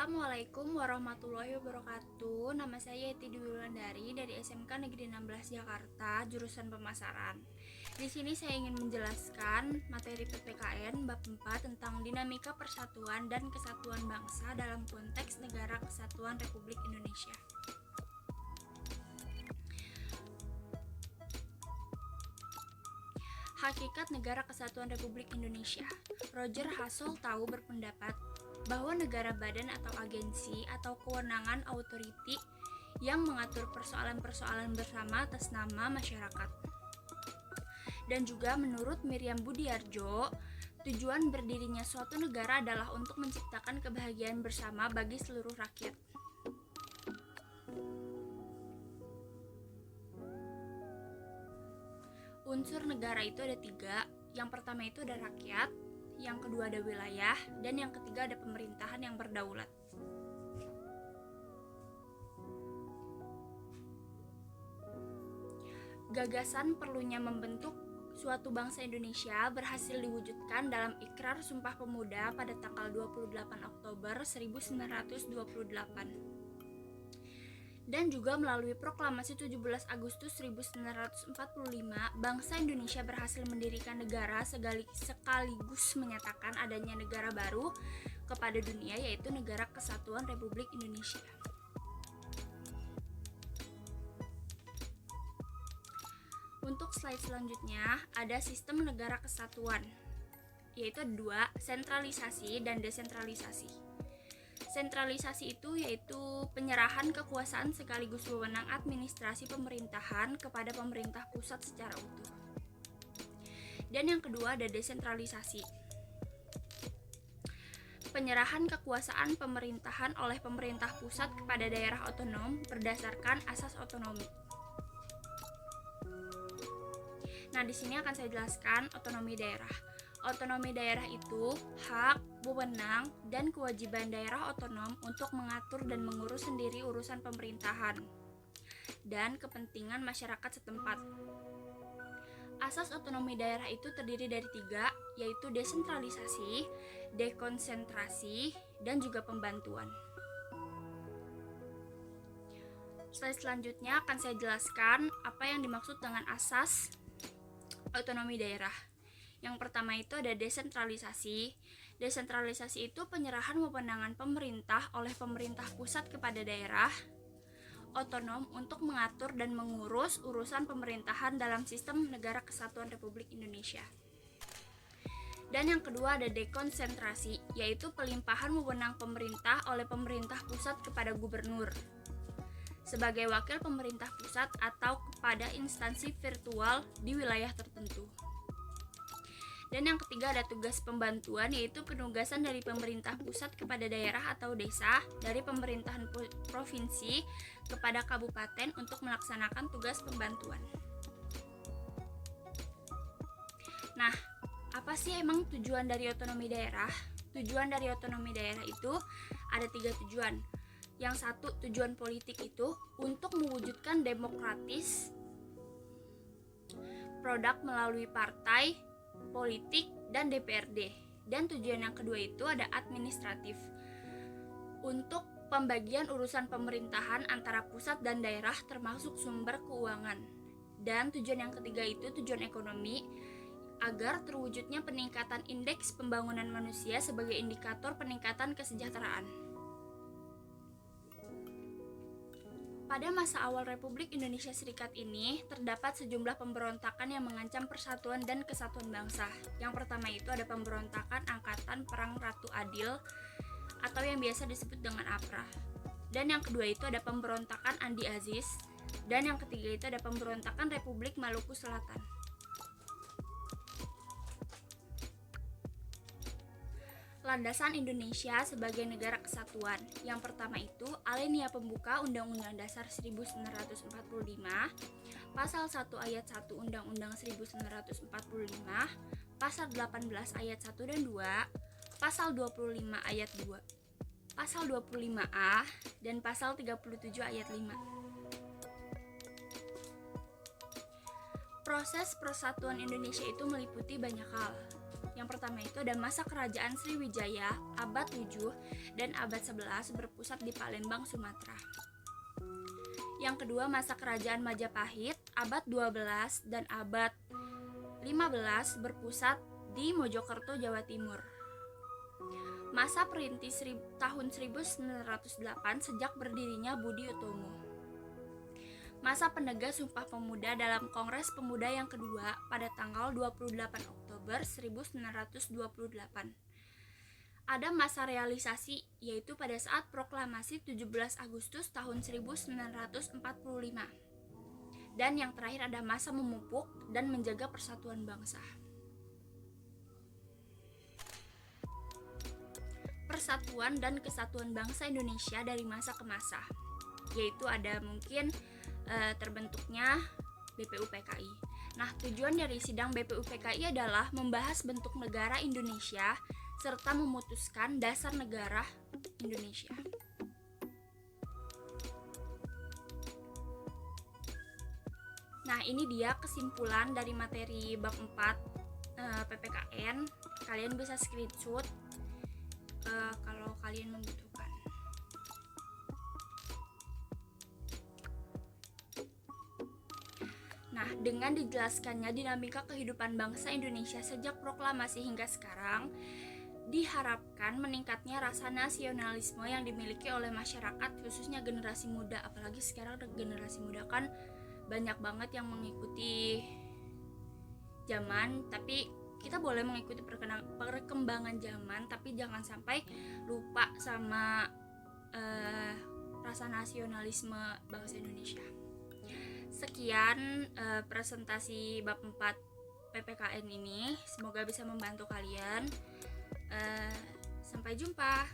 Assalamualaikum warahmatullahi wabarakatuh. Nama saya Yeti Dwi Wulandari dari SMK Negeri 16 Jakarta, jurusan Pemasaran. Di sini saya ingin menjelaskan materi PPKN bab 4 tentang dinamika persatuan dan kesatuan bangsa dalam konteks Negara Kesatuan Republik Indonesia. Hakikat Negara Kesatuan Republik Indonesia. Roger Hasseltau berpendapat bahwa negara badan atau agensi atau kewenangan authority yang mengatur persoalan-persoalan bersama atas nama masyarakat. Dan juga menurut Miriam Budiarjo, tujuan berdirinya suatu negara adalah untuk menciptakan kebahagiaan bersama bagi seluruh rakyat. Unsur negara itu ada 3. Yang pertama itu ada rakyat, yang kedua ada wilayah, dan yang ketiga ada pemerintahan yang berdaulat. Gagasan perlunya membentuk suatu bangsa Indonesia berhasil diwujudkan dalam Ikrar Sumpah Pemuda pada tanggal 28 Oktober 1928. Dan juga melalui proklamasi 17 Agustus 1945, bangsa Indonesia berhasil mendirikan negara sekaligus menyatakan adanya negara baru kepada dunia, yaitu Negara Kesatuan Republik Indonesia. Untuk slide selanjutnya, ada sistem negara kesatuan, yaitu 2, sentralisasi dan desentralisasi. Sentralisasi itu yaitu penyerahan kekuasaan sekaligus wewenang administrasi pemerintahan kepada pemerintah pusat secara utuh. Dan yang kedua ada desentralisasi. Penyerahan kekuasaan pemerintahan oleh pemerintah pusat kepada daerah otonom berdasarkan asas otonomi. Nah, di sini akan saya jelaskan otonomi daerah. Otonomi daerah itu hak, wewenang, dan kewajiban daerah otonom untuk mengatur dan mengurus sendiri urusan pemerintahan dan kepentingan masyarakat setempat. Asas otonomi daerah itu terdiri dari 3, yaitu desentralisasi, dekonsentrasi, dan juga pembantuan. Slide selanjutnya akan saya jelaskan apa yang dimaksud dengan asas otonomi daerah. Yang pertama itu ada desentralisasi. Desentralisasi itu penyerahan wewenang pemerintah oleh pemerintah pusat kepada daerah otonom untuk mengatur dan mengurus urusan pemerintahan dalam sistem Negara Kesatuan Republik Indonesia. Dan yang kedua ada dekonsentrasi, yaitu pelimpahan wewenang pemerintah oleh pemerintah pusat kepada gubernur sebagai wakil pemerintah pusat atau kepada instansi virtual di wilayah tertentu. Dan yang ketiga ada tugas pembantuan, yaitu penugasan dari pemerintah pusat kepada daerah atau desa, dari pemerintahan provinsi kepada kabupaten untuk melaksanakan tugas pembantuan. Nah, apa sih emang tujuan dari otonomi daerah? Tujuan dari otonomi daerah itu ada 3 tujuan. Yang satu, tujuan politik itu untuk mewujudkan demokratis produk melalui partai, politik, dan DPRD. Dan tujuan yang kedua itu ada administratif, untuk pembagian urusan pemerintahan antara pusat dan daerah termasuk sumber keuangan. Dan tujuan yang ketiga itu tujuan ekonomi, agar terwujudnya peningkatan indeks pembangunan manusia sebagai indikator peningkatan kesejahteraan. Pada masa awal Republik Indonesia Serikat ini, terdapat sejumlah pemberontakan yang mengancam persatuan dan kesatuan bangsa. Yang pertama itu ada pemberontakan Angkatan Perang Ratu Adil atau yang biasa disebut dengan APRA. Dan yang kedua itu ada pemberontakan Andi Aziz. Dan yang ketiga itu ada pemberontakan Republik Maluku Selatan. Landasan Indonesia sebagai negara kesatuan. Yang pertama itu Alinea Pembuka Undang-Undang Dasar 1945, Pasal 1 Ayat 1 Undang-Undang 1945, Pasal 18 Ayat 1 dan 2, Pasal 25 Ayat 2, Pasal 25A, dan Pasal 37 Ayat 5. Proses persatuan Indonesia itu meliputi banyak hal. Yang pertama itu ada masa kerajaan Sriwijaya abad 7 dan abad 11 berpusat di Palembang, Sumatera. Yang kedua masa kerajaan Majapahit abad 12 dan abad 15 berpusat di Mojokerto, Jawa Timur. Masa perintis tahun 1908 sejak berdirinya Budi Utomo. Masa penegak Sumpah Pemuda dalam Kongres Pemuda yang kedua pada tanggal 28 Oktober 1928. Ada masa realisasi, yaitu pada saat proklamasi 17 Agustus tahun 1945. Dan yang terakhir ada masa memupuk dan menjaga persatuan bangsa. Persatuan dan kesatuan bangsa Indonesia dari masa ke masa, yaitu ada mungkin terbentuknya BPUPKI. Nah, tujuan dari sidang BPUPKI adalah membahas bentuk negara Indonesia serta memutuskan dasar negara Indonesia. Nah, ini dia kesimpulan dari materi bab 4 PPKN. Kalian bisa screenshot kalau kalian membutuhkan. Nah, dengan dijelaskannya dinamika kehidupan bangsa Indonesia sejak proklamasi hingga sekarang, diharapkan meningkatnya rasa nasionalisme yang dimiliki oleh masyarakat, khususnya generasi muda. Apalagi sekarang generasi muda kan banyak banget yang mengikuti zaman, tapi kita boleh mengikuti perkembangan zaman, tapi jangan sampai lupa sama rasa nasionalisme bangsa Indonesia. Sekian presentasi bab 4 PPKN ini, semoga bisa membantu kalian. Sampai jumpa.